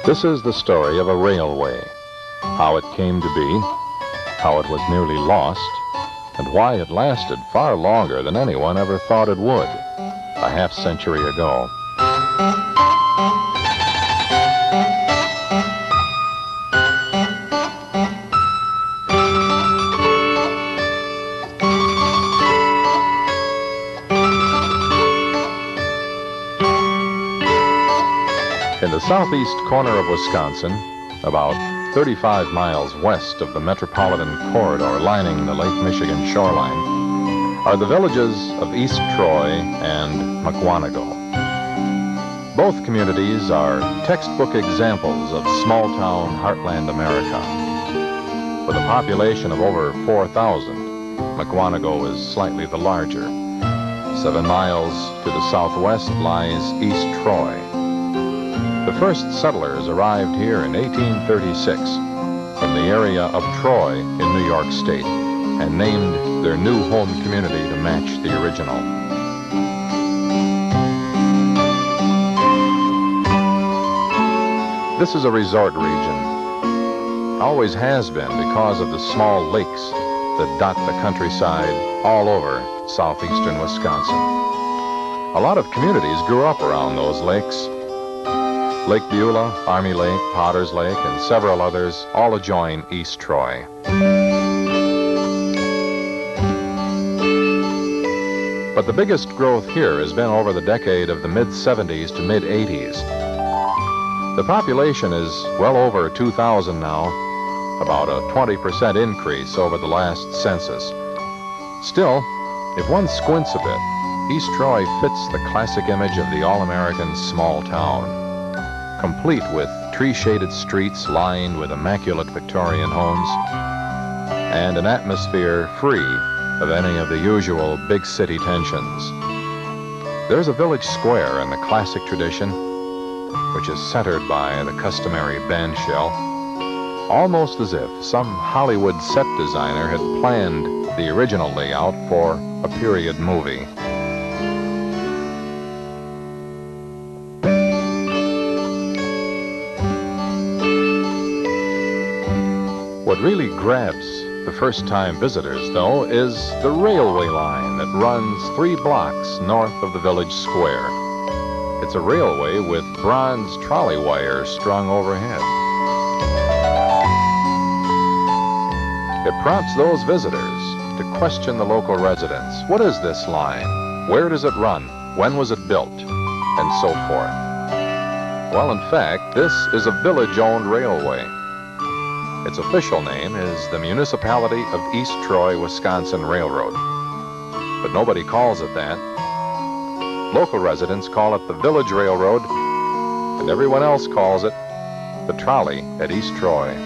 This is the story of a railway, how it came to be, how it was nearly lost, and why it lasted far longer than anyone ever thought it would, a half-century ago. In the southeast corner of Wisconsin, about 35 miles west of the metropolitan corridor lining the Lake Michigan shoreline, are the villages of East Troy and McWanago. Both communities are textbook examples of small-town heartland America. With a population of over 4,000, McWanago is slightly the larger. 7 miles to the southwest lies East Troy. The first settlers arrived here in 1836 from the area of Troy in New York State and named their new home community to match the original. This is a resort region. Always has been because of the small lakes that dot the countryside all over southeastern Wisconsin. A lot of communities grew up around those lakes. Lake Beulah, Army Lake, Potter's Lake, and several others all adjoin East Troy. But the biggest growth here has been over the decade of the mid-70s to mid-80s. The population is well over 2,000 now, about a 20% increase over the last census. Still, if one squints a bit, East Troy fits the classic image of the all-American small town, complete with tree-shaded streets lined with immaculate Victorian homes, and an atmosphere free of any of the usual big city tensions. There's a village square in the classic tradition, which is centered by the customary bandshell, almost as if some Hollywood set designer had planned the original layout for a period movie. What really grabs the first-time visitors, though, is the railway line that runs 3 blocks north of the village square. It's a railway with bronze trolley wire strung overhead. It prompts those visitors to question the local residents. What is this line? Where does it run? When was it built? And so forth. Well, in fact, this is a village-owned railway. Its official name is the Municipality of East Troy, Wisconsin Railroad. But nobody calls it that. Local residents call it the Village Railroad, and everyone else calls it the Trolley at East Troy.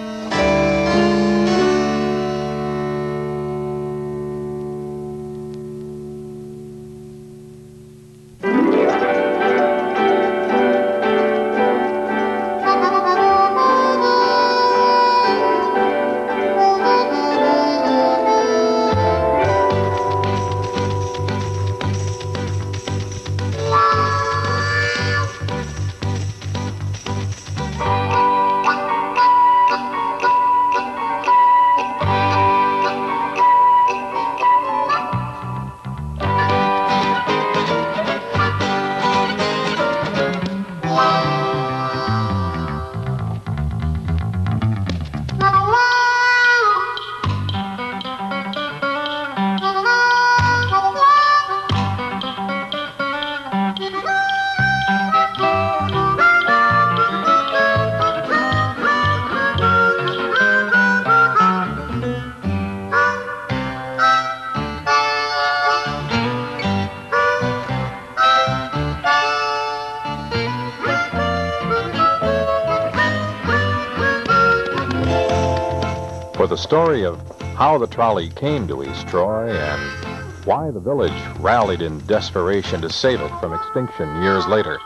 For the story of how the trolley came to East Troy and why the village rallied in desperation to save it from extinction years later,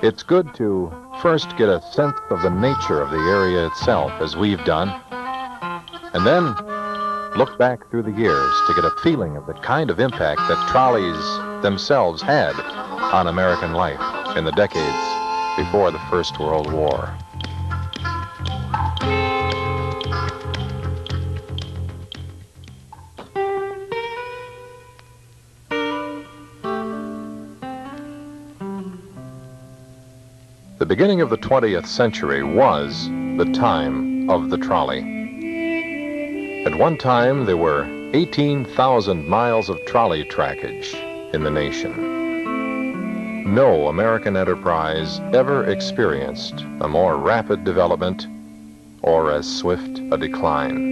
it's good to first get a sense of the nature of the area itself, as we've done, and then look back through the years to get a feeling of the kind of impact that trolleys themselves had on American life in the decades before the First World War. The beginning of the 20th century was the time of the trolley. At one time, there were 18,000 miles of trolley trackage in the nation. No American enterprise ever experienced a more rapid development or as swift a decline.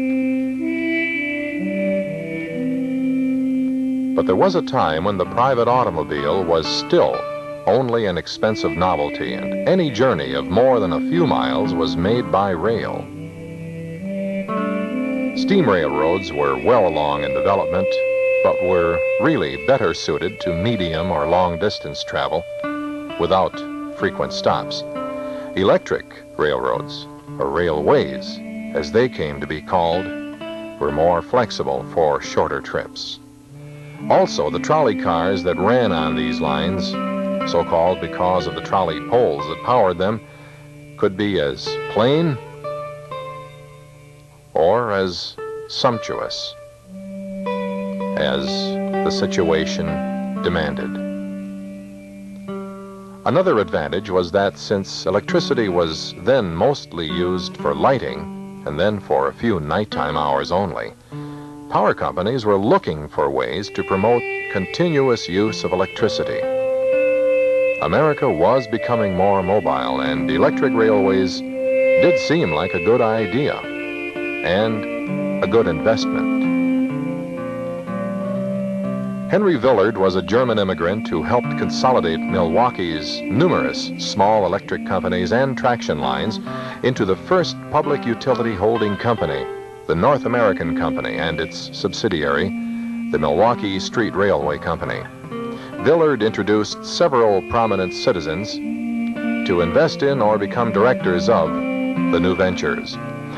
But there was a time when the private automobile was still only an expensive novelty, and any journey of more than a few miles was made by rail. Steam railroads were well along in development, but were really better suited to medium or long distance travel without frequent stops. Electric railroads, or railways, as they came to be called, were more flexible for shorter trips. Also, the trolley cars that ran on these lines, so-called because of the trolley poles that powered them, could be as plain or as sumptuous as the situation demanded. Another advantage was that since electricity was then mostly used for lighting, and then for a few nighttime hours only, power companies were looking for ways to promote continuous use of electricity. America was becoming more mobile, and electric railways did seem like a good idea and a good investment. Henry Villard was a German immigrant who helped consolidate Milwaukee's numerous small electric companies and traction lines into the first public utility holding company, the North American Company, and its subsidiary, the Milwaukee Street Railway Company. Villard introduced several prominent citizens to invest in or become directors of the new ventures.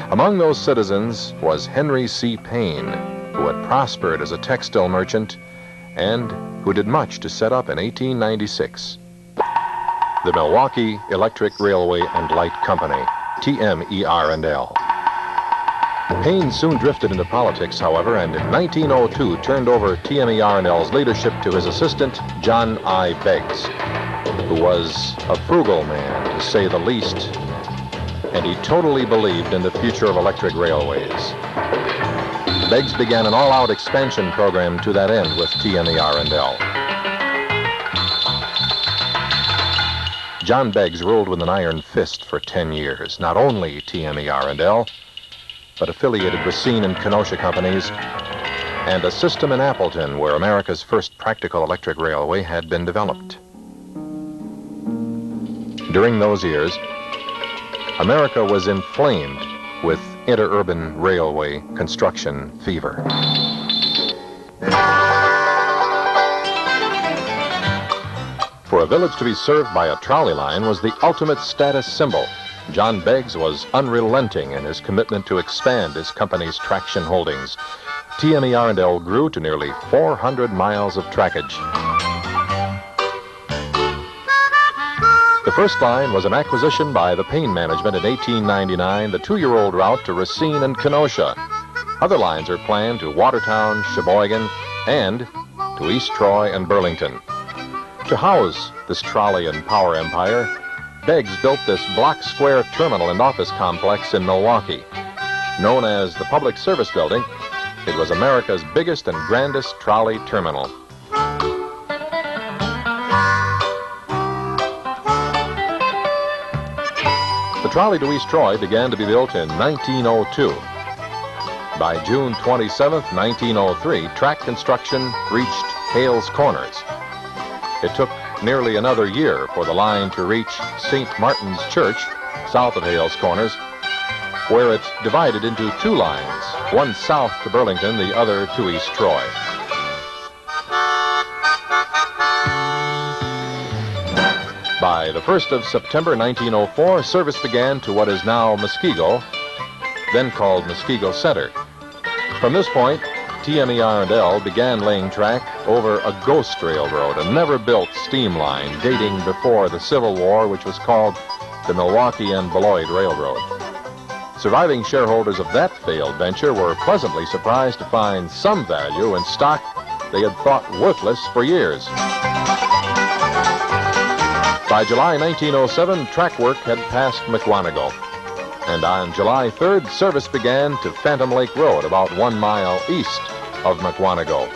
Among those citizens was Henry C. Payne, who had prospered as a textile merchant and who did much to set up in 1896 the Milwaukee Electric Railway and Light Company, TMER&L. Payne soon drifted into politics, however, and in 1902 turned over TMER&L's leadership to his assistant, John I. Beggs, who was a frugal man, to say the least, and he totally believed in the future of electric railways. Beggs began an all-out expansion program to that end with TMER&L. John Beggs ruled with an iron fist for 10 years, not only TMER&L, but affiliated Racine and Kenosha companies, and a system in Appleton where America's first practical electric railway had been developed. During those years, America was inflamed with interurban railway construction fever. For a village to be served by a trolley line was the ultimate status symbol. John Beggs was unrelenting in his commitment to expand his company's traction holdings. TMER&L grew to nearly 400 miles of trackage. The first line was an acquisition by the Payne management in 1899, the 2-year-old route to Racine and Kenosha. Other lines are planned to Watertown, Sheboygan, and to East Troy and Burlington. To house this trolley and power empire, Beggs built this block-square terminal and office complex in Milwaukee. Known as the Public Service Building, it was America's biggest and grandest trolley terminal. The trolley to East Troy began to be built in 1902. By June 27, 1903, track construction reached Hales Corners. It took nearly another year for the line to reach St. Martin's Church, south of Hales Corners, where it divided into 2 lines, one south to Burlington, the other to East Troy. By the 1st of September 1904, service began to what is now Muskego, then called Muskego Center. From this point, TMER&L began laying track over a ghost railroad, a never-built steam line dating before the Civil War, which was called the Milwaukee and Beloit Railroad. Surviving shareholders of that failed venture were pleasantly surprised to find some value in stock they had thought worthless for years. By July 1907, track work had passed McWanago, and on July 3rd, service began to Phantom Lake Road, about 1 mile east of McWanago.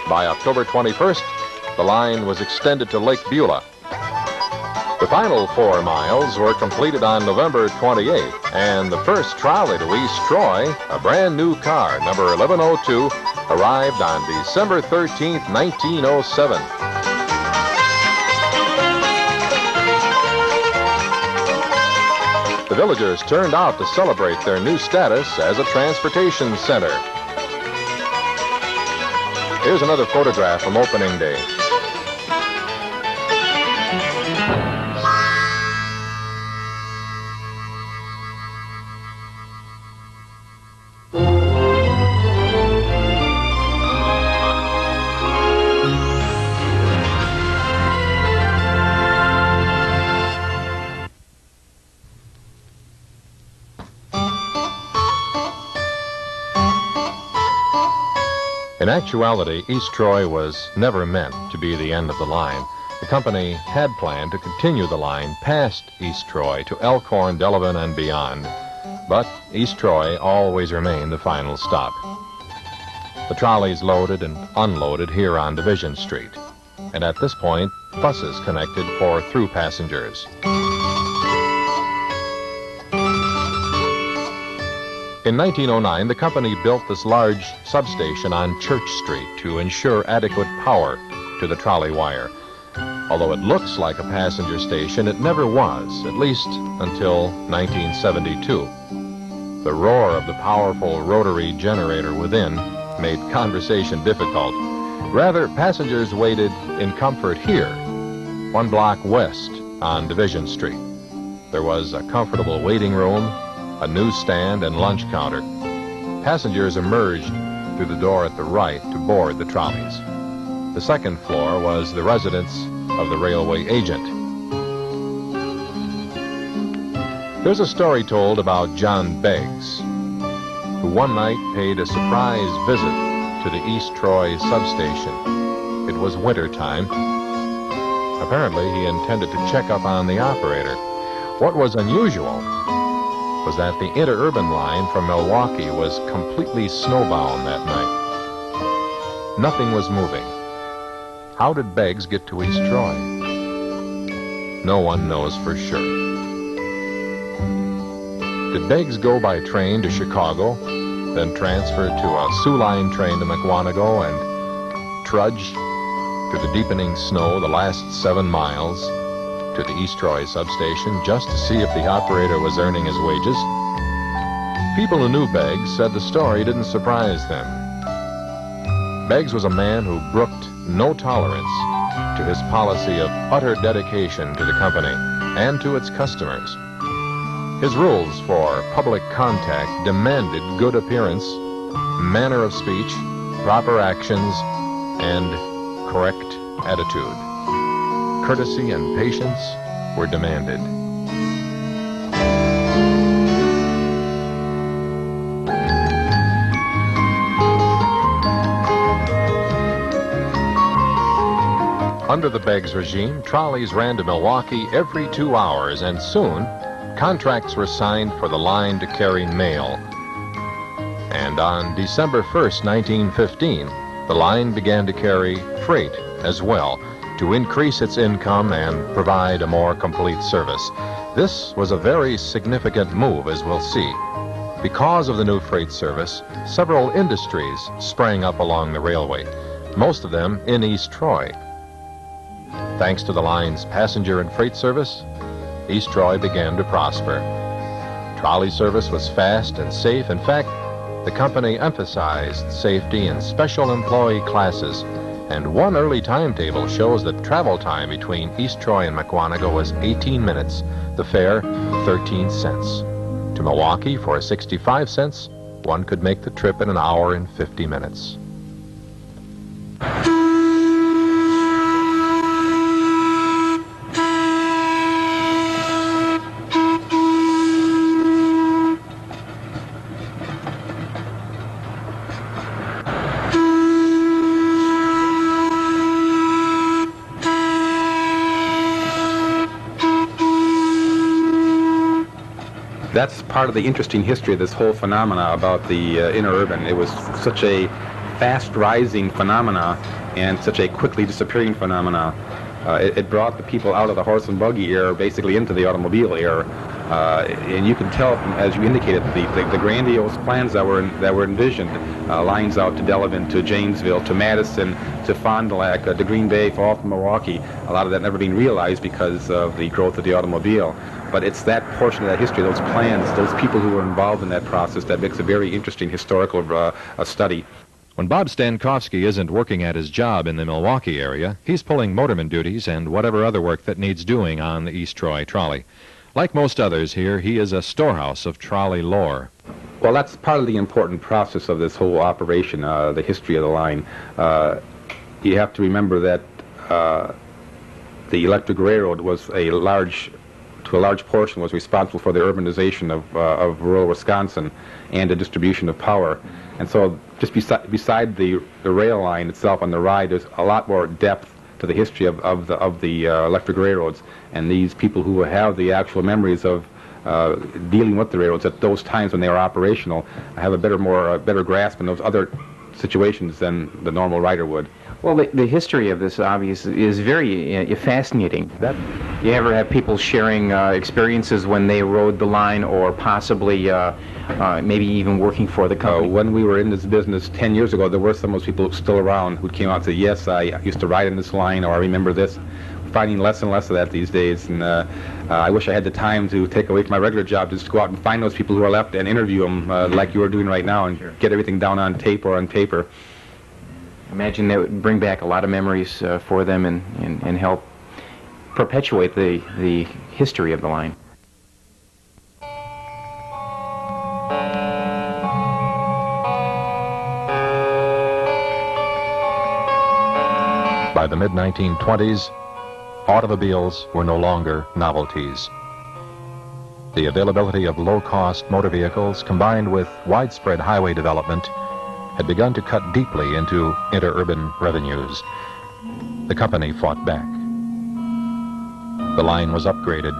By October 21st, the line was extended to Lake Beulah. The final 4 miles were completed on November 28th, and the first trolley to East Troy, a brand new car, number 1102, arrived on December 13th, 1907. The villagers turned out to celebrate their new status as a transportation center. Here's another photograph from opening day. In actuality, East Troy was never meant to be the end of the line. The company had planned to continue the line past East Troy to Elkhorn, Delavan, and beyond. But East Troy always remained the final stop. The trolleys loaded and unloaded here on Division Street, and at this point, buses connected for through passengers. In 1909, the company built this large substation on Church Street to ensure adequate power to the trolley wire. Although it looks like a passenger station, it never was, at least until 1972. The roar of the powerful rotary generator within made conversation difficult. Rather, passengers waited in comfort here, 1 block west on Division Street. There was a comfortable waiting room, a newsstand, and lunch counter. Passengers emerged through the door at the right to board the trolleys. The second floor was the residence of the railway agent. There's a story told about John Beggs, who one night paid a surprise visit to the East Troy substation. It was winter time. Apparently, he intended to check up on the operator. What was unusual was that the interurban line from Milwaukee was completely snowbound that night. Nothing was moving. How did Beggs get to East Troy? No one knows for sure. Did Beggs go by train to Chicago, then transfer to a Sioux Line train to McWanago and trudge through the deepening snow the last 7 miles to the East Troy substation just to see if the operator was earning his wages? People who knew Beggs said the story didn't surprise them. Beggs was a man who brooked no tolerance to his policy of utter dedication to the company and to its customers. His rules for public contact demanded good appearance, manner of speech, proper actions, and correct attitude. Courtesy and patience were demanded. Under the Beggs regime, trolleys ran to Milwaukee every 2 hours, and soon contracts were signed for the line to carry mail. And on December 1st, 1915, the line began to carry freight as well, to increase its income and provide a more complete service. This was a very significant move, as we'll see. Because of the new freight service, several industries sprang up along the railway, most of them in East Troy. Thanks to the line's passenger and freight service, East Troy began to prosper. Trolley service was fast and safe. In fact, the company emphasized safety in special employee classes, and one early timetable shows that travel time between East Troy and McWanago was 18 minutes, the fare 13 cents. To Milwaukee for 65 cents one could make the trip in an hour and 50 minutes. That's part of the interesting history of this whole phenomena about the interurban. It was such a fast-rising phenomena and such a quickly disappearing phenomena. It brought the people out of the horse and buggy era basically into the automobile era. And you can tell, from, as you indicated, the grandiose plans that were envisioned, lines out to Delavan, to Janesville, to Madison, to Fond du Lac, to Green Bay, fall from Milwaukee. A lot of that never being realized because of the growth of the automobile. But it's that portion of that history, those plans, those people who were involved in that process, that makes a very interesting historical study. When Bob Stankowski isn't working at his job in the Milwaukee area, he's pulling motorman duties and whatever other work that needs doing on the East Troy trolley. Like most others here, he is a storehouse of trolley lore. Well, that's part of the important process of this whole operation, the history of the line. You have to remember that the electric railroad was to a large portion, was responsible for the urbanization of rural Wisconsin and the distribution of power. And so just beside the rail line itself on the ride, there's a lot more depth to the history of the electric railroads. And these people who have the actual memories of dealing with the railroads at those times when they were operational have a better grasp in those other situations than the normal rider would. Well, the history of this, obviously, is very fascinating. You ever have people sharing experiences when they rode the line, or possibly maybe even working for the company? When we were in this business 10 years ago, there were some of those people still around who came out and said, yes, I used to ride in this line, or I remember this. We're finding less and less of that these days, and I wish I had the time to take away from my regular job, just to go out and find those people who are left and interview them like you are doing right now, and get everything down on tape or on paper. Imagine that would bring back a lot of memories for them and help perpetuate the history of the line. By the mid-1920s, automobiles were no longer novelties. The availability of low-cost motor vehicles combined with widespread highway development had begun to cut deeply into interurban revenues. The company fought back. The line was upgraded.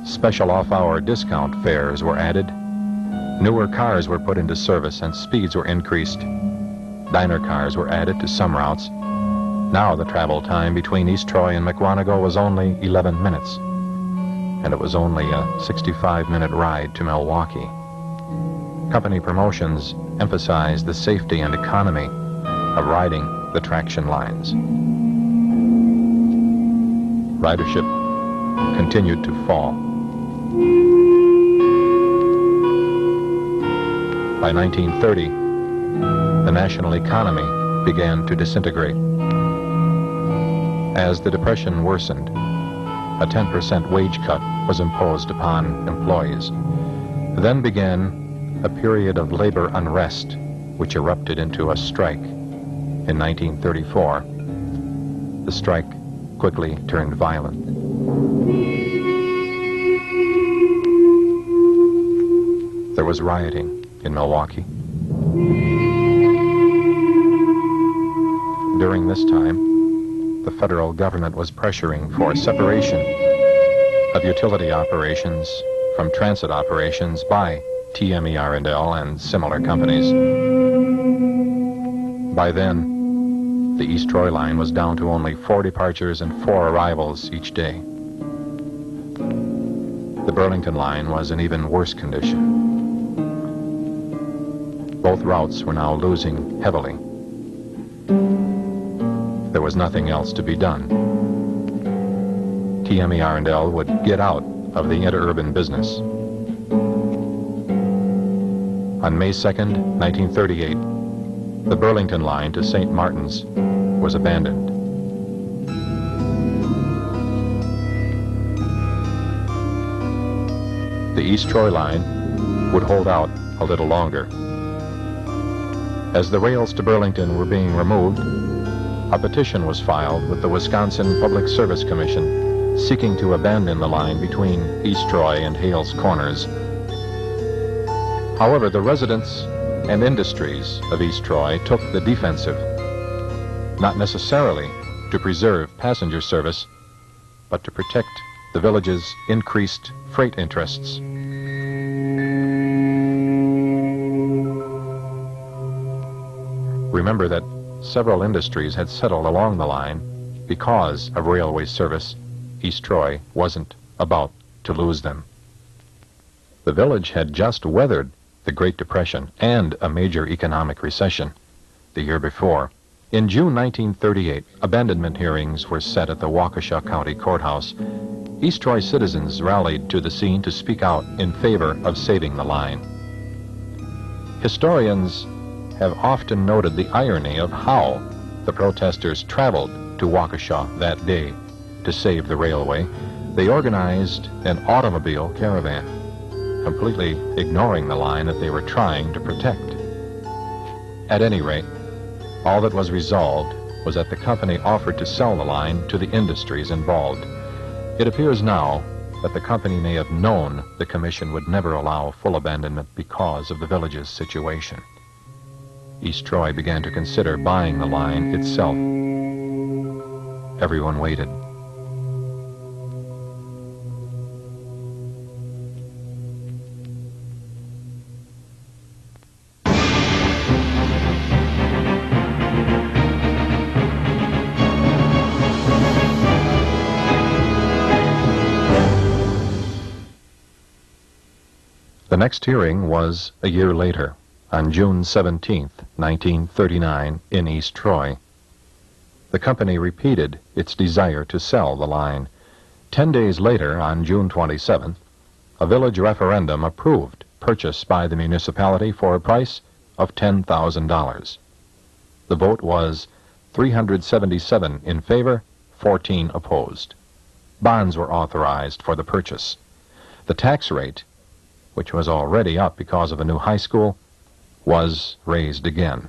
Special off-hour discount fares were added. Newer cars were put into service and speeds were increased. Diner cars were added to some routes. Now the travel time between East Troy and Mukwonago was only 11 minutes, and it was only a 65-minute ride to Milwaukee. Company promotions emphasized the safety and economy of riding the traction lines. Ridership continued to fall. By 1930, the national economy began to disintegrate. As the Depression worsened, a 10% wage cut was imposed upon employees. Then began a period of labor unrest, which erupted into a strike in 1934. The strike quickly turned violent. There was rioting in Milwaukee. During this time, the federal government was pressuring for separation of utility operations from transit operations by TMER&L and similar companies. By then, the East Troy line was down to only 4 departures and 4 arrivals each day. The Burlington line was in even worse condition. Both routes were now losing heavily. There was nothing else to be done. TMER&L would get out of the interurban business. On May 2nd, 1938, the Burlington line to St. Martin's was abandoned. The East Troy line would hold out a little longer. As the rails to Burlington were being removed, a petition was filed with the Wisconsin Public Service Commission seeking to abandon the line between East Troy and Hales Corners. However, the residents and industries of East Troy took the defensive, not necessarily to preserve passenger service, but to protect the village's increased freight interests. Remember that several industries had settled along the line because of railway service. East Troy wasn't about to lose them. The village had just weathered the Great Depression and a major economic recession the year before. In June 1938, abandonment hearings were set at the Waukesha County Courthouse. East Troy citizens rallied to the scene to speak out in favor of saving the line. Historians have often noted the irony of how the protesters traveled to Waukesha that day to save the railway. They organized an automobile caravan, completely ignoring the line that they were trying to protect. At any rate, all that was resolved was that the company offered to sell the line to the industries involved. It appears now that the company may have known the commission would never allow full abandonment because of the village's situation. East Troy began to consider buying the line itself. Everyone waited. The next hearing was a year later, on June 17, 1939, in East Troy. The company repeated its desire to sell the line. 10 days later, on June 27th, a village referendum approved purchase by the municipality for a price of $10,000. The vote was 377 in favor, 14 opposed. Bonds were authorized for the purchase. The tax rate, which was already up because of a new high school, was raised again.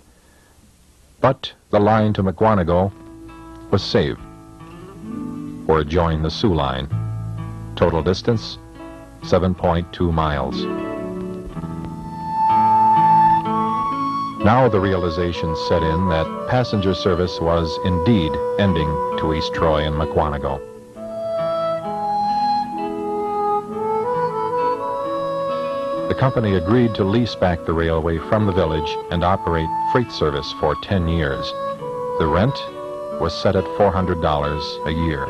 But the line to McWanago was saved, for it joined the Sioux line. Total distance, 7.2 miles. Now the realization set in that passenger service was indeed ending to East Troy and McWanago. The company agreed to lease back the railway from the village and operate freight service for 10 years. The rent was set at $400 a year.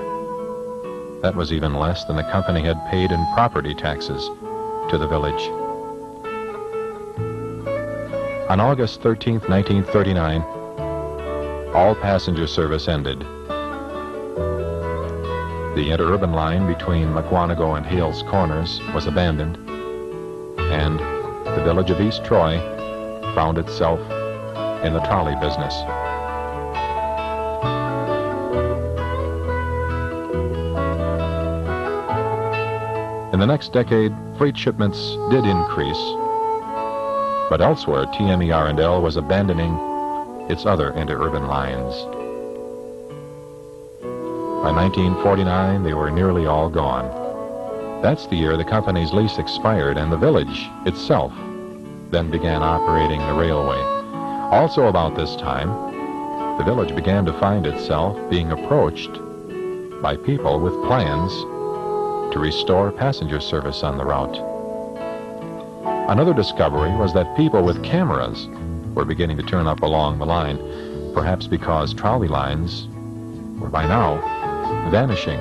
That was even less than the company had paid in property taxes to the village. On August 13, 1939, all passenger service ended. The interurban line between McWanago and Hales Corners was abandoned, and the village of East Troy found itself in the trolley business. In the next decade, freight shipments did increase, but elsewhere TMER&L was abandoning its other interurban lines. By 1949, they were nearly all gone. That's the year the company's lease expired, and the village itself then began operating the railway. Also about this time, the village began to find itself being approached by people with plans to restore passenger service on the route. Another discovery was that people with cameras were beginning to turn up along the line, perhaps because trolley lines were by now vanishing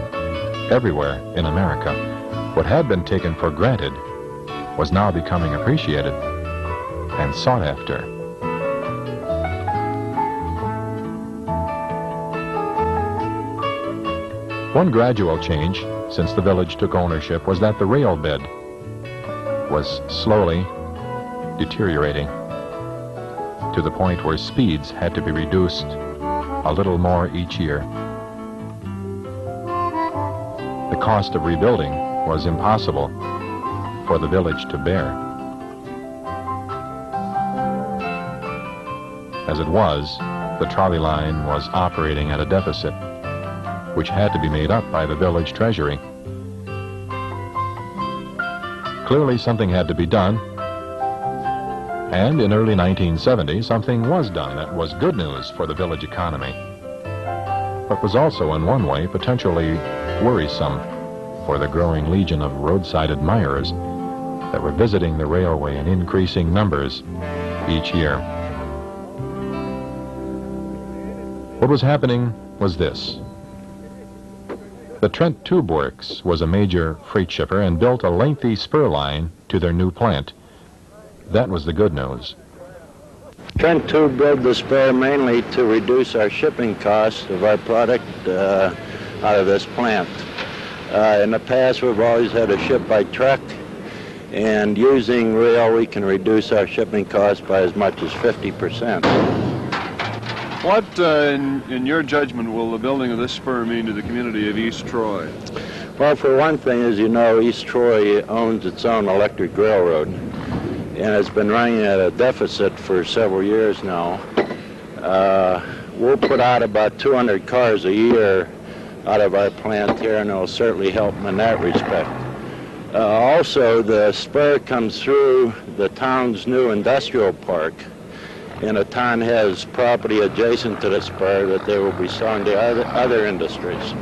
everywhere in America. What had been taken for granted was now becoming appreciated and sought after. One gradual change since the village took ownership was that the rail bed was slowly deteriorating to the point where speeds had to be reduced a little more each year. The cost of rebuilding was impossible for the village to bear. As it was, the trolley line was operating at a deficit, which had to be made up by the village treasury. Clearly, something had to be done, and in early 1970, something was done that was good news for the village economy, but was also, in one way, potentially worrisome for the growing legion of roadside admirers that were visiting the railway in increasing numbers each year. What was happening was this. The Trent Tube Works was a major freight shipper and built a lengthy spur line to their new plant. That was the good news. Trent Tube built the spur mainly to reduce our shipping costs of our product out of this plant. In the past, we've always had to ship by truck, and using rail, we can reduce our shipping costs by as much as 50%. What, in your judgment, will the building of this spur mean to the community of East Troy? Well, for one thing, as you know, East Troy owns its own electric railroad, and it's been running at a deficit for several years now. We'll put out about 200 cars a year out of our plant here, and it'll certainly help them in that respect. Also, the spur comes through the town's new industrial park, and the town has property adjacent to the spur that they will be selling to other industries.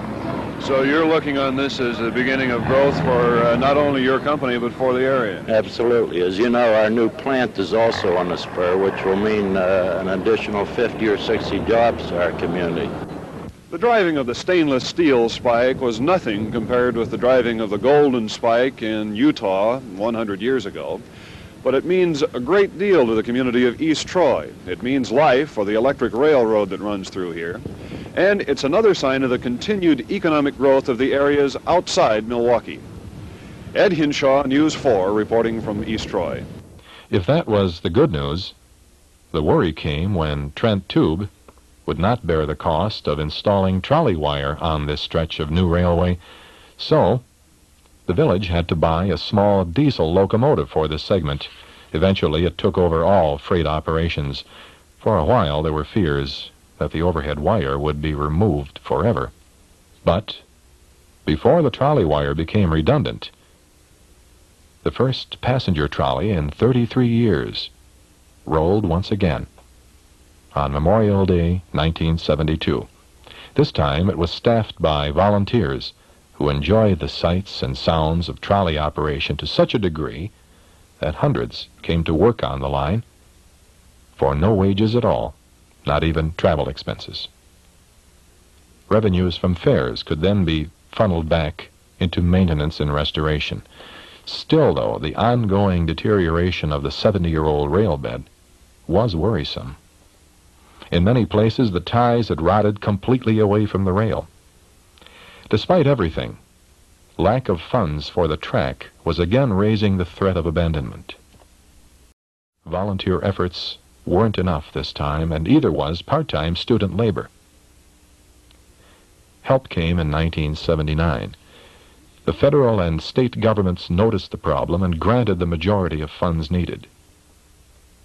So you're looking on this as the beginning of growth for not only your company, but for the area? Absolutely. As you know, our new plant is also on the spur, which will mean an additional 50 or 60 jobs to our community. The driving of the stainless steel spike was nothing compared with the driving of the golden spike in Utah 100 years ago. But it means a great deal to the community of East Troy. It means life for the electric railroad that runs through here. And it's another sign of the continued economic growth of the areas outside Milwaukee. Ed Hinshaw, News 4, reporting from East Troy. If that was the good news, the worry came when Trent Tube would not bear the cost of installing trolley wire on this stretch of new railway, so the village had to buy a small diesel locomotive for this segment. Eventually, it took over all freight operations. For a while, there were fears that the overhead wire would be removed forever. But before the trolley wire became redundant, the first passenger trolley in 33 years rolled once again on Memorial Day, 1972. This time, it was staffed by volunteers who enjoyed the sights and sounds of trolley operation to such a degree that hundreds came to work on the line for no wages at all, not even travel expenses. Revenues from fares could then be funneled back into maintenance and restoration. Still, though, the ongoing deterioration of the 70-year-old rail bed was worrisome. In many places, the ties had rotted completely away from the rail. Despite everything, lack of funds for the track was again raising the threat of abandonment. Volunteer efforts weren't enough this time, and either was part-time student labor. Help came in 1979. The federal and state governments noticed the problem and granted the majority of funds needed.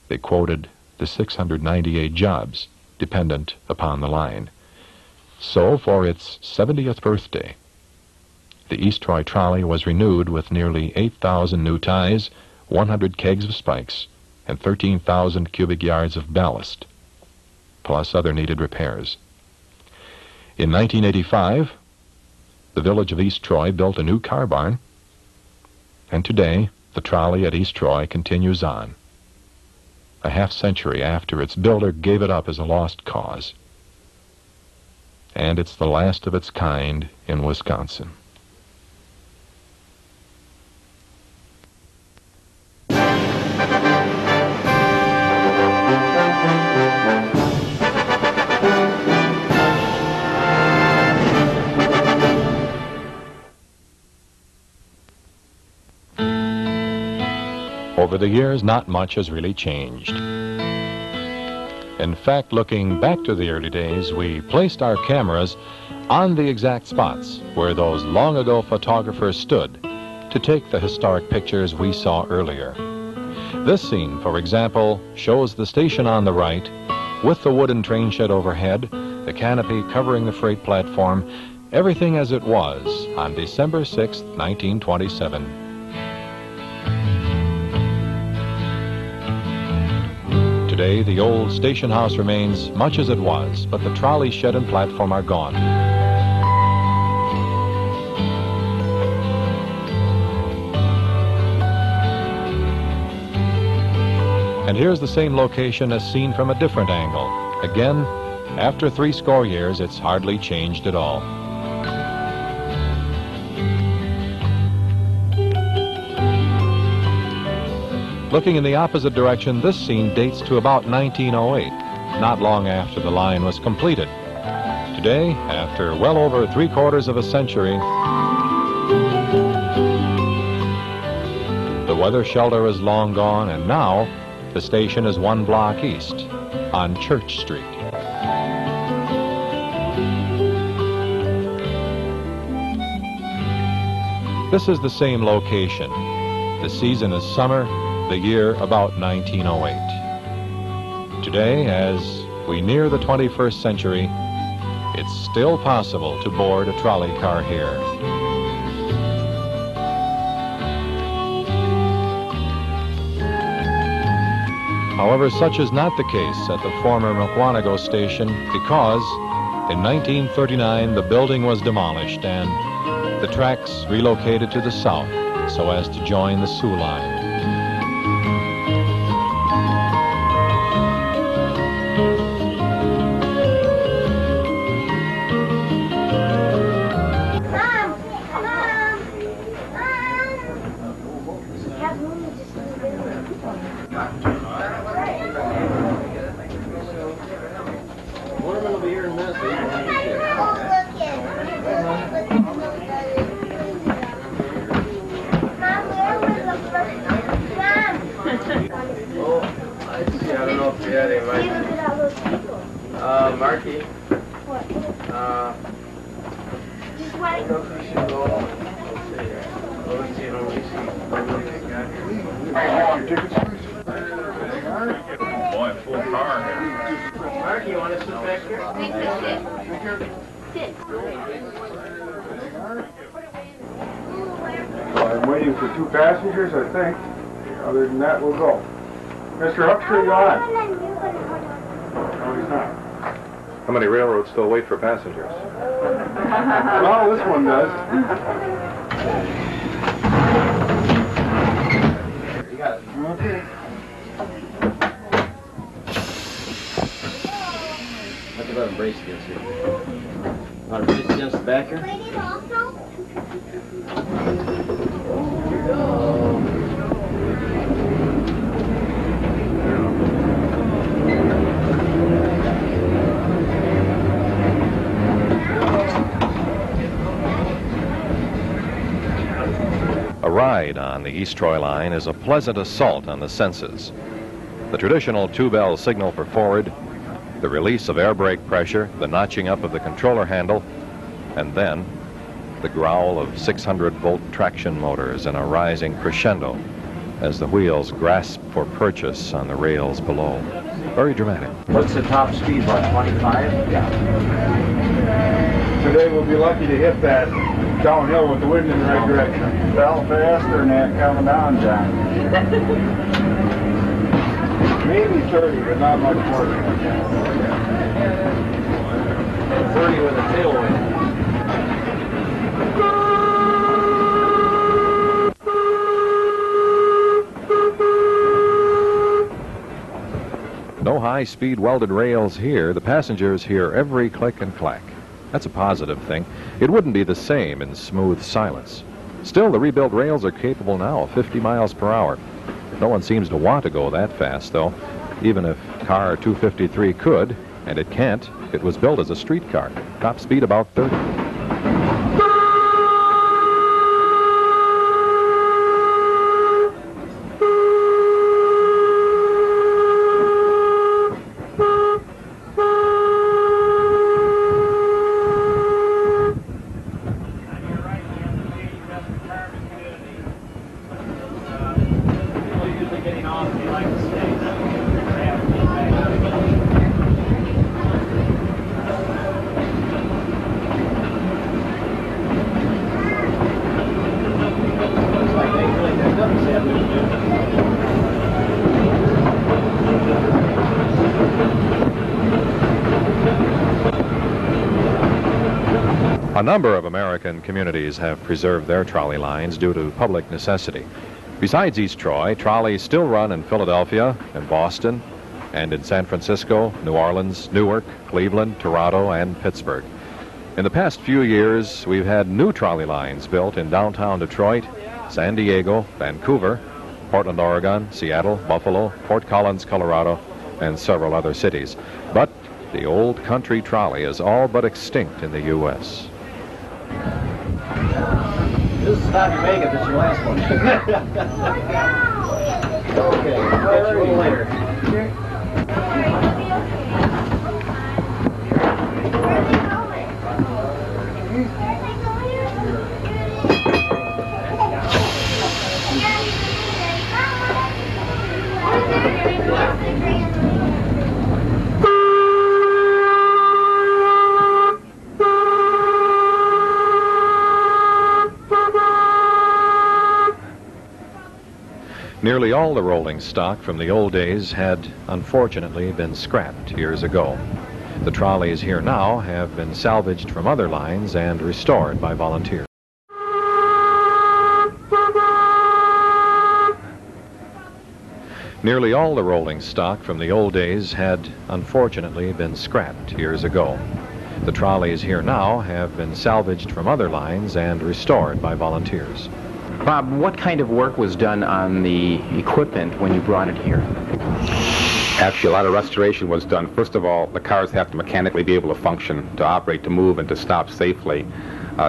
They quoted the 698 jobs dependent upon the line. So, for its 70th birthday, the East Troy trolley was renewed with nearly 8,000 new ties, 100 kegs of spikes, and 13,000 cubic yards of ballast, plus other needed repairs. In 1985, the village of East Troy built a new car barn, and today the trolley at East Troy continues on, a half-century after its builder gave it up as a lost cause. And it's the last of its kind in Wisconsin. Over the years, not much has really changed. In fact, looking back to the early days, we placed our cameras on the exact spots where those long-ago photographers stood to take the historic pictures we saw earlier. This scene, for example, shows the station on the right with the wooden train shed overhead, the canopy covering the freight platform, everything as it was on December 6, 1927. Today, the old station house remains much as it was, but the trolley shed and platform are gone. And here's the same location as seen from a different angle. Again, after 80 years, it's hardly changed at all. Looking in the opposite direction, this scene dates to about 1908, not long after the line was completed. Today, after well over 3/4 of a century, the weather shelter is long gone, and now the station is 1 block east on Church Street. This is the same location. The season is summer, the year about 1908. Today, as we near the 21st century, it's still possible to board a trolley car here. However, such is not the case at the former Mukwonago station because in 1939 the building was demolished and the tracks relocated to the south so as to join the Sioux line. Marky. What? Just wait. I don't know if we should go. Let's see. Your tickets, please. Boy, full car here. Marky, you want to sit back here? Sit. I'm waiting for 2 passengers, I think. Other than that, we'll go. Mr. Huckster, you on? No, he's not. How many railroads still wait for passengers? Well, this one does. You got it. Okay. Have to let him brace against you. Want to brace against the backer? A ride on the East Troy line is a pleasant assault on the senses. The traditional 2-bell signal for forward, the release of air brake pressure, the notching up of the controller handle, and then the growl of 600-volt traction motors in a rising crescendo as the wheels grasp for purchase on the rails below. Very dramatic. What's the top speed, about 25? Yeah. Today we'll be lucky to hit that downhill with the wind in the right direction. Fell faster than that coming down, John. Maybe 30, but not much more than that. 30 with a tailwind. No high-speed welded rails here. The passengers hear every click and clack. That's a positive thing. It wouldn't be the same in smooth silence. Still, the rebuilt rails are capable now of 50 miles per hour. No one seems to want to go that fast, though. Even if car 253 could, and it can't, it was built as a streetcar. Top speed about 30. A number of American communities have preserved their trolley lines due to public necessity. Besides East Troy, trolleys still run in Philadelphia, in Boston, and in San Francisco, New Orleans, Newark, Cleveland, Toronto, and Pittsburgh. In the past few years, we've had new trolley lines built in downtown Detroit, San Diego, Vancouver, Portland, Oregon, Seattle, Buffalo, Fort Collins, Colorado, and several other cities. But the old country trolley is all but extinct in the U.S. This is not your Vega, this is your last one. Okay, catch you a little later. Nearly all the rolling stock from the old days had, unfortunately, been scrapped years ago. The trolleys here now have been salvaged from other lines and restored by volunteers. Nearly all the rolling stock from the old days had, unfortunately, been scrapped years ago. The trolleys here now have been salvaged from other lines and restored by volunteers. Bob, what kind of work was done on the equipment when you brought it here? Actually, a lot of restoration was done. First of all, the cars have to mechanically be able to function, to operate, to move, and to stop safely.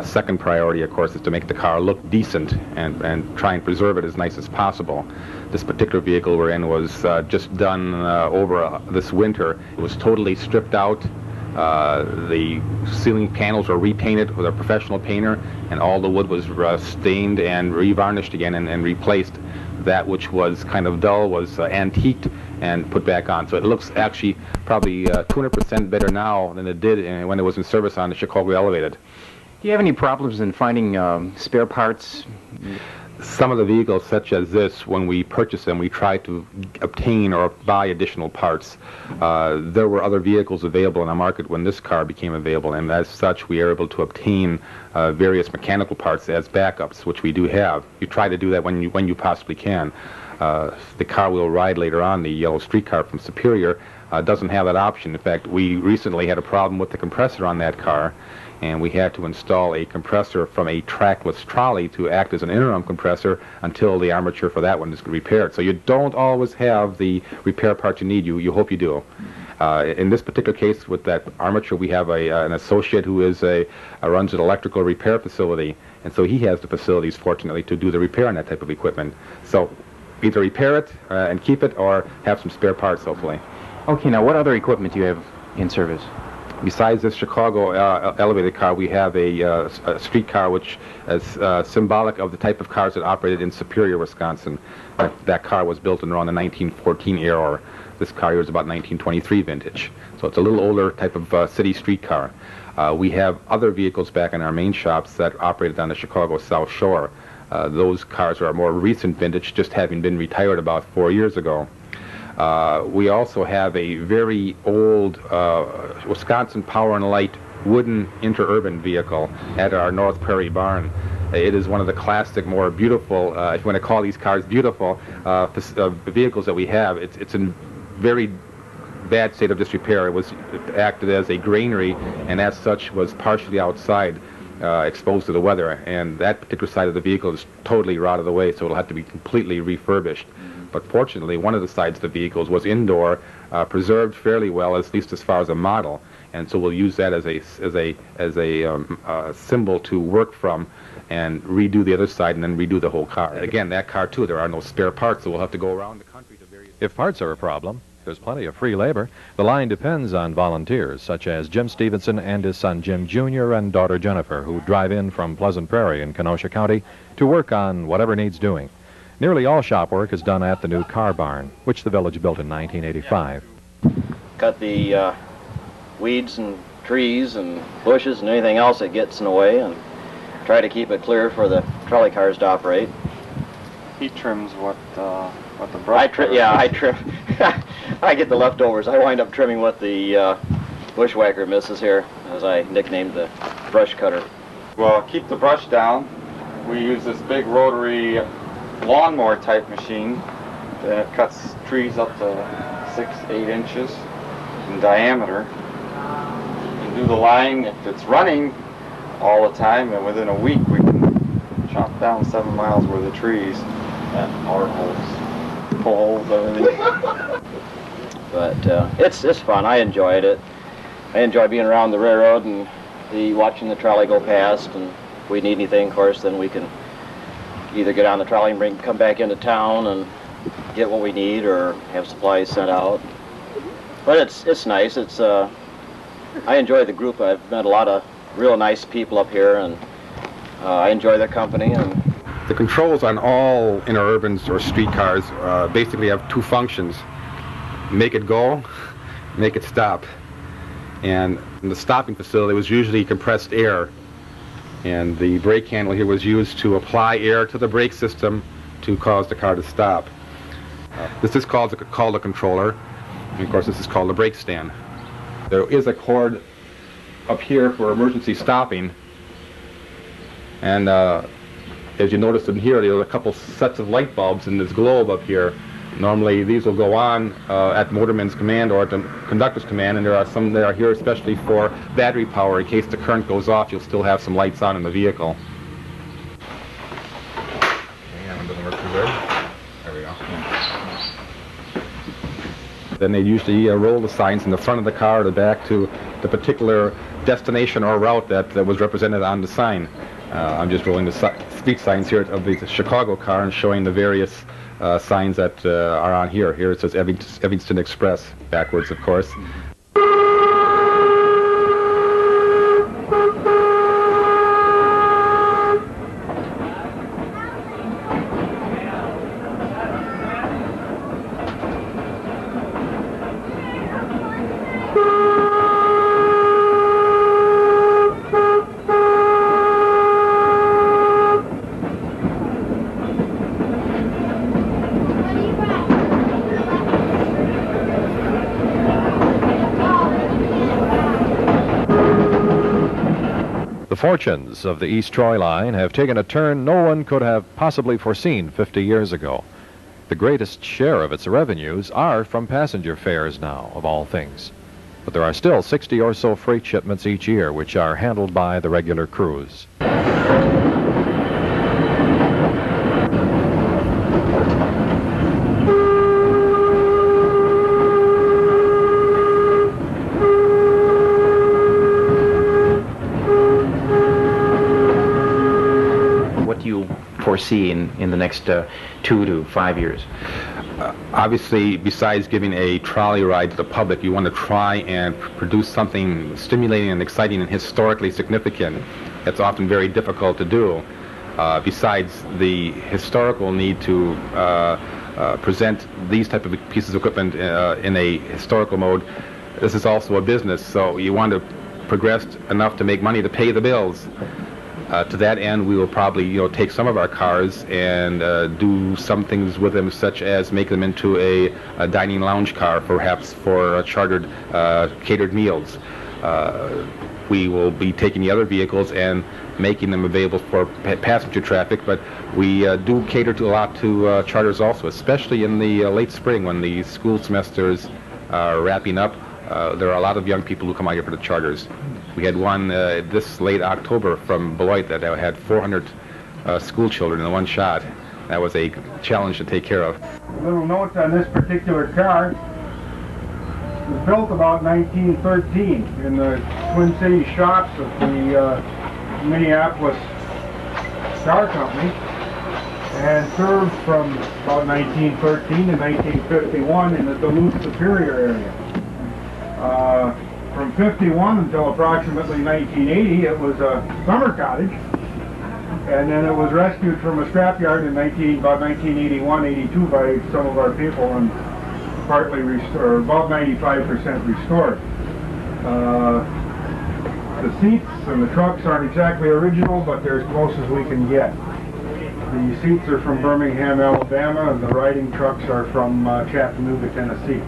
Second priority, of course, is to make the car look decent and try and preserve it as nice as possible. This particular vehicle we're in was just done over this winter. It was totally stripped out. The ceiling panels were repainted with a professional painter, and all the wood was stained and revarnished again and replaced. That which was kind of dull was antiqued and put back on. So it looks actually probably 200% better now than it did when it was in service on the Chicago Elevated. Do you have any problems in finding spare parts? Some of the vehicles, such as this, when we purchase them, we try to obtain or buy additional parts. There were other vehicles available in the market when this car became available, and as such, we are able to obtain various mechanical parts as backups, which we do have. You try to do that when you possibly can. The car we'll ride later on, the yellow streetcar from Superior, doesn't have that option. In fact, we recently had a problem with the compressor on that car, and we had to install a compressor from a trackless trolley to act as an interim compressor until the armature for that one is repaired. So you don't always have the repair part you need. You hope you do. In this particular case, with that armature, we have an associate who runs an electrical repair facility, and so he has the facilities, fortunately, to do the repair on that type of equipment. So either repair it and keep it, or have some spare parts, hopefully. Okay, now what other equipment do you have in service? Besides this Chicago elevated car, we have a streetcar which is symbolic of the type of cars that operated in Superior, Wisconsin. That car was built in around the 1914 era. This car here is about 1923 vintage. So it's a little older type of city streetcar. We have other vehicles back in our main shops that operated on the Chicago South Shore. Those cars are more recent vintage, just having been retired about 4 years ago. We also have a very old Wisconsin Power and Light wooden interurban vehicle at our North Prairie barn. It is one of the classic, more beautiful, if you want to call these cars beautiful, vehicles that we have. It's in very bad state of disrepair. It acted as a granary, and as such was partially outside, exposed to the weather. And that particular side of the vehicle is totally rotted away, so it'll have to be completely refurbished. But fortunately, one of the sides of the vehicles was indoor, preserved fairly well, at least as far as a model, and so we'll use that as a symbol to work from, and redo the other side, and then redo the whole car. Again, that car too, there are no spare parts, so we'll have to go around the country to various. If parts are a problem, there's plenty of free labor. The line depends on volunteers, such as Jim Stevenson and his son Jim Jr. and daughter Jennifer, who drive in from Pleasant Prairie in Kenosha County to work on whatever needs doing. Nearly all shop work is done at the new car barn, which the village built in 1985. Cut the weeds and trees and bushes and anything else that gets in the way, and try to keep it clear for the trolley cars to operate. He trims what the brush. I trim. I get the leftovers. I wind up trimming what the bushwhacker misses here, as I nicknamed the brush cutter? Well, keep the brush down, we use this big rotary lawnmower type machine that cuts trees up to 6-8 inches in diameter. You can do the line if it's running all the time, and within a week we can chop down 7 miles worth of trees at our holes, pull holes, everything. But it's fun. I enjoyed it. I enjoy being around the railroad and watching the trolley go past. And if we need anything, of course, then we can either get on the trolley and come back into town and get what we need, or have supplies sent out. But it's nice. I enjoy the group. I've met a lot of real nice people up here, and I enjoy their company. And the controls on all interurbans or streetcars basically have two functions: make it go, make it stop. And in the stopping facility was usually compressed air, and the brake handle here was used to apply air to the brake system to cause the car to stop. This is called a controller, and of course this is called a brake stand. There is a cord up here for emergency stopping, and as you notice in here, there are a couple sets of light bulbs in this globe up here. Normally these will go on at the motorman's command or at the conductor's command, and there are some that are here especially for battery power. In case the current goes off, you'll still have some lights on in the vehicle. Okay, it doesn't work too good. There we go. Then they usually roll the signs in the front of the car or the back to the particular destination or route that was represented on the sign. I'm just rolling the street signs here of the Chicago car and showing the various signs that are on here. Here it says Evanston Express, backwards of course. The fortunes of the East Troy line have taken a turn no one could have possibly foreseen 50 years ago. The greatest share of its revenues are from passenger fares now, of all things. But there are still 60 or so freight shipments each year which are handled by the regular crews. Foresee in the next 2 to 5 years? Obviously, besides giving a trolley ride to the public, you want to try and produce something stimulating and exciting and historically significant. That's often very difficult to do. Besides the historical need to present these type of pieces of equipment in a historical mode, this is also a business, so you want to progress enough to make money to pay the bills. To that end, we will probably, take some of our cars and do some things with them, such as make them into a dining lounge car, perhaps for chartered, catered meals. We will be taking the other vehicles and making them available for passenger traffic, but we do cater to a lot to charters also, especially in the late spring when the school semesters are wrapping up. There are a lot of young people who come out here for the charters. We had one this late October from Beloit that had 400 school children in one shot. That was a challenge to take care of. Little note on this particular car. It was built about 1913 in the Twin Cities shops of the Minneapolis Car Company, and served from about 1913 to 1951 in the Duluth Superior area. From 51 until approximately 1980, it was a summer cottage, and then it was rescued from a scrapyard in about 1981-82 by some of our people and partly restored, about 95% restored. The seats and the trucks aren't exactly original, but they're as close as we can get. The seats are from Birmingham, Alabama, and the riding trucks are from Chattanooga, Tennessee.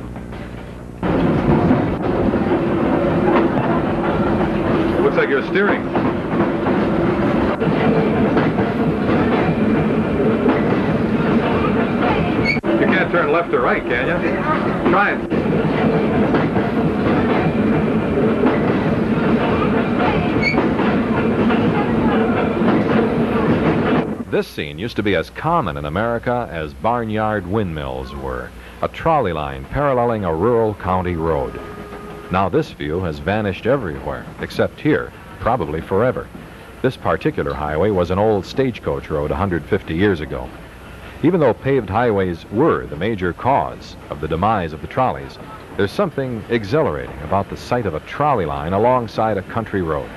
Looks like you're steering. turn left or right, can you? Try it. This scene used to be as common in America as barnyard windmills were, a trolley line paralleling a rural county road. Now this view has vanished everywhere, except here, probably forever. This particular highway was an old stagecoach road 150 years ago. Even though paved highways were the major cause of the demise of the trolleys, there's something exhilarating about the sight of a trolley line alongside a country road.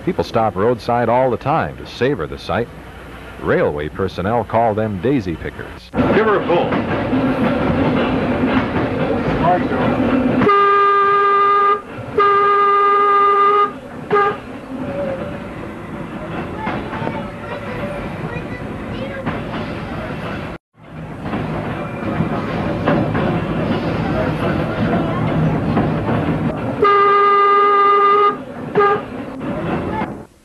People stop roadside all the time to savor the sight. Railway personnel call them daisy pickers. Give her a pull.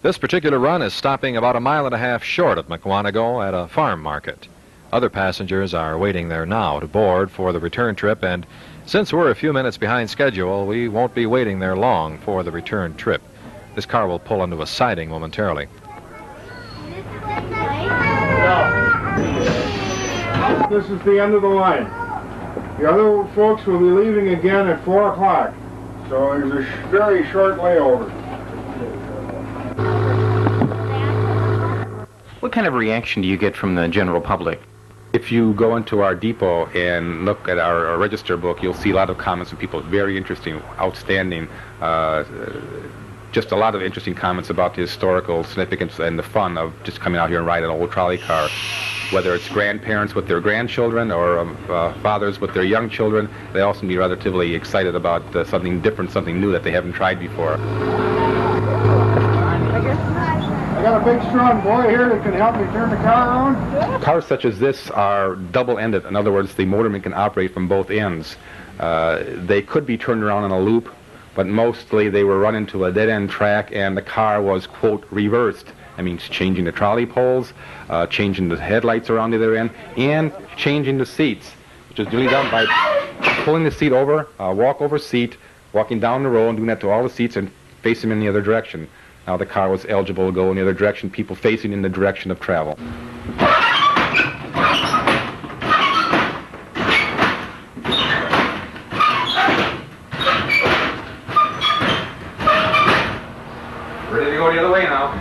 This particular run is stopping about 1.5 miles short of Mukwonago at a farm market. Other passengers are waiting there now to board for the return trip, and since we're a few minutes behind schedule, we won't be waiting there long for the return trip. This car will pull into a siding momentarily. This is the end of the line. The other folks will be leaving again at 4 o'clock, so there's a very short layover. What kind of reaction do you get from the general public? If you go into our depot and look at our register book, you'll see a lot of comments from people. Very interesting, outstanding, just a lot of interesting comments about the historical significance and the fun of just coming out here and riding an old trolley car. Whether it's grandparents with their grandchildren or fathers with their young children, they all seem to be relatively excited about something different, something new that they haven't tried before. I got a big strong boy here that can help me turn the car around. Cars such as this are double-ended. In other words, the motorman can operate from both ends. They could be turned around in a loop, but mostly they were run into a dead-end track and the car was, quote, reversed. That means changing the trolley poles, changing the headlights around the other end, and changing the seats, which is really done by pulling the seat over, walk-over seat, walking down the road and doing that to all the seats and facing them in the other direction. Now the car was eligible to go in the other direction, people facing in the direction of travel. Ready to go the other way now.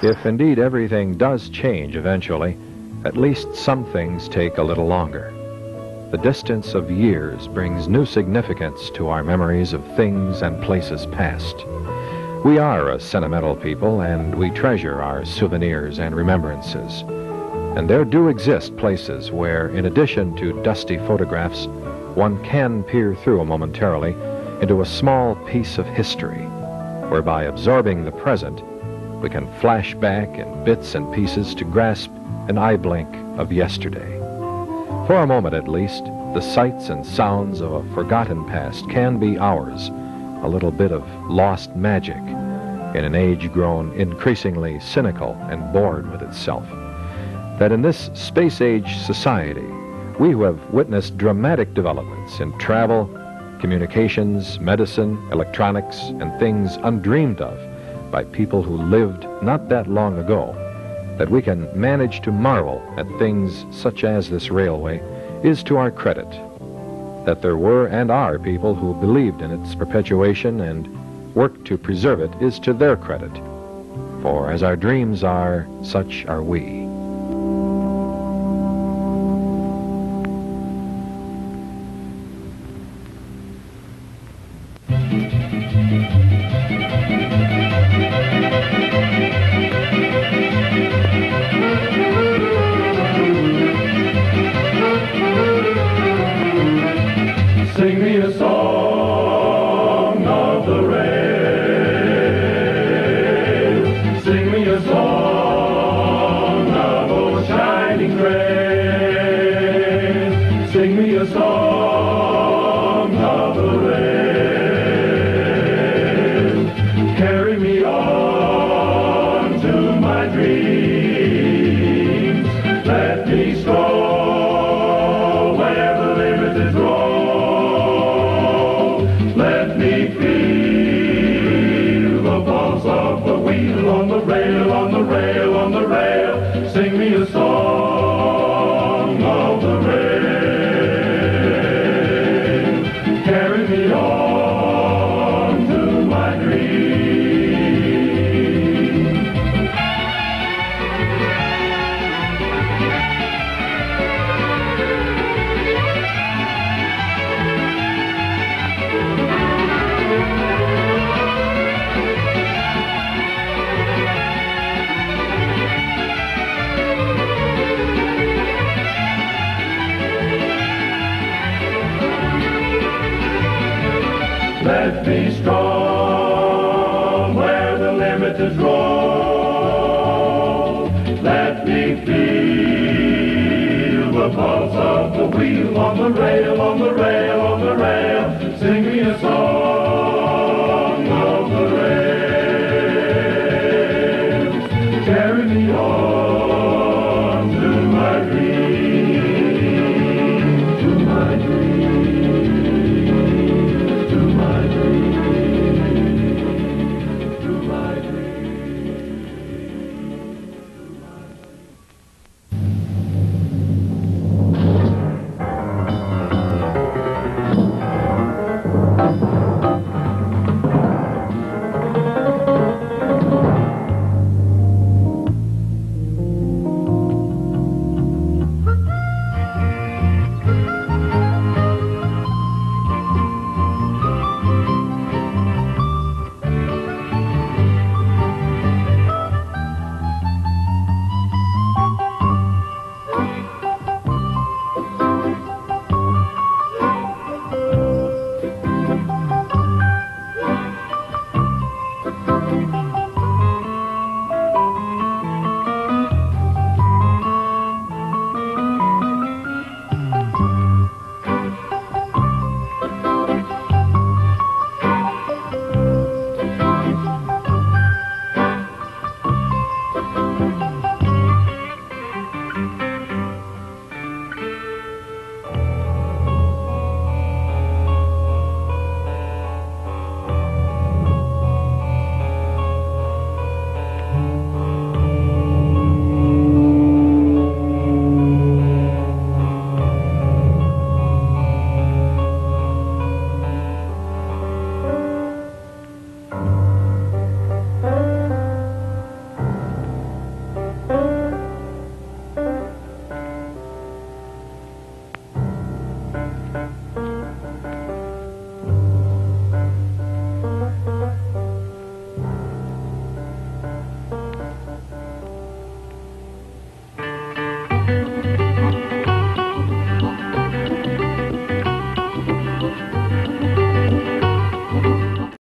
If indeed everything does change eventually, at least some things take a little longer. The distance of years brings new significance to our memories of things and places past. We are a sentimental people, and we treasure our souvenirs and remembrances. And there do exist places where, in addition to dusty photographs, one can peer through momentarily into a small piece of history, where by absorbing the present, we can flash back in bits and pieces to grasp an eye blink of yesterday. For a moment at least, the sights and sounds of a forgotten past can be ours, a little bit of lost magic in an age grown increasingly cynical and bored with itself. That in this space-age society, we who have witnessed dramatic developments in travel, communications, medicine, electronics, and things undreamed of by people who lived not that long ago, that we can manage to marvel at things such as this railway is to our credit. That there were and are people who believed in its perpetuation and worked to preserve it is to their credit. For as our dreams are, such are we. Sing me a song of the rail. Sing me a song of old shining rail. Sing me a song of the rail. Carry me on to my dreams. Let me stroll where the limit is wrong. Let me feel the pulse of the wheel on the rail, on the rail, on the rail. Sing me a song of the rail. Carry me on to my dream. Let me strong where the limit is wrong. Let me feel the pulse of the wheel on the rail, on the rail,